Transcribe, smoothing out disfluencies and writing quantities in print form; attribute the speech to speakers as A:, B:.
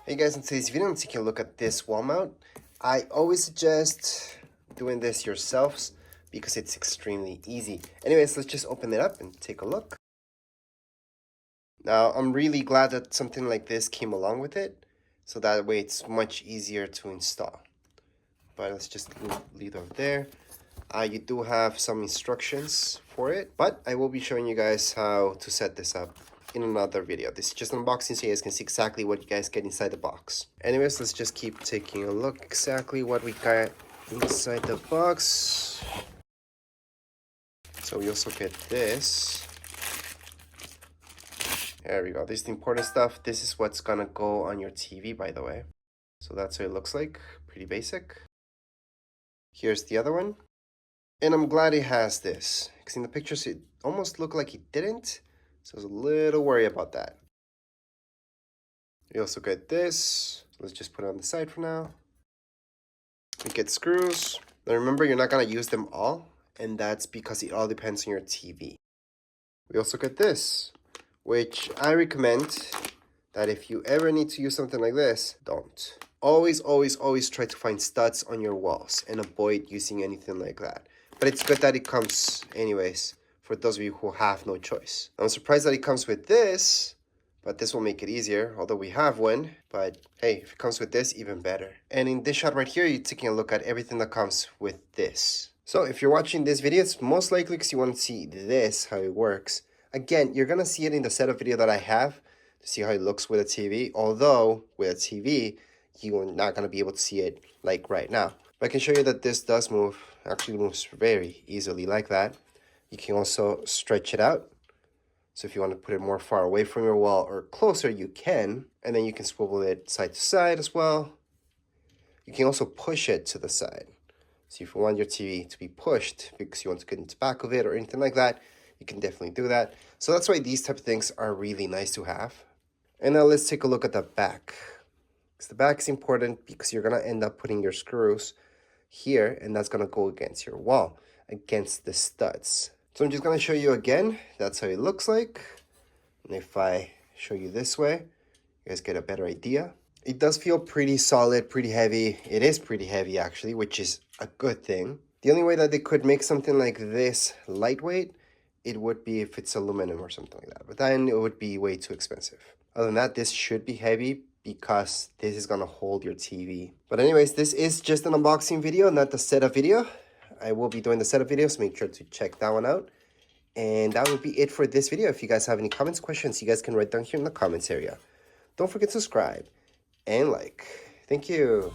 A: Hey guys, in today's video I'm taking a look at this wall mount. I always suggest doing this yourselves because it's extremely easy. Anyways, let's just open it up and take a look. Now, I'm really glad that something like this came along with it, so that way it's much easier to install. But let's just leave it over there. You do have some instructions for it, but I will be showing you guys how to set this up in another video. This is just an unboxing so you guys can see exactly what you guys get inside the box. Anyways, let's just keep taking a look exactly what we got inside the box. So we also get this. There we go. This is the important stuff. This is what's gonna go on your TV, by the way. So that's what it looks like. Pretty basic. Here's the other one. And I'm glad it has this, because in the pictures it almost looked like it didn't. So I was a little worried about that. We also get this. Let's just put it on the side for now. We get screws. Now remember, you're not going to use them all, and that's because it all depends on your TV. We also get this, which I recommend that if you ever need to use something like this, don't. Always try to find studs on your walls and avoid using anything like that. But it's good that it comes anyways, for those of you who have no choice. I'm surprised that it comes with this, but this will make it easier, although we have one. But hey, if it comes with this, even better. And in this shot right here, you're taking a look at everything that comes with this. So if you're watching this video, it's most likely because you want to see this, how it works. Again, you're going to see it in the setup video that I have to see how it looks with a TV. Although with a TV, you're not going to be able to see it like right now. But I can show you that this does move, actually moves very easily like that. You can also stretch it out. So if you want to put it more far away from your wall or closer, you can. And then you can swivel it side to side as well. You can also push it to the side. So if you want your TV to be pushed because you want to get into the back of it or anything like that, you can definitely do that. So that's why these type of things are really nice to have. And now let's take a look at the back. Because the back is important because you're going to end up putting your screws here, and that's going to go against your wall, against the studs. So I'm just going to show you again. That's how it looks like. And if I show you this way, you guys get a better idea. It does feel pretty solid, pretty heavy. It is pretty heavy actually, which is a good thing. The only way that they could make something like this lightweight, it would be if it's aluminum or something like that. But then it would be way too expensive. Other than that, this should be heavy because this is going to hold your TV. But anyways, this is just an unboxing video, not the setup video. I will be doing the setup video, so make sure to check that one out. And that will be it for this video. If you guys have any comments, questions, you guys can write down here in the comments area. Don't forget to subscribe and like. Thank you.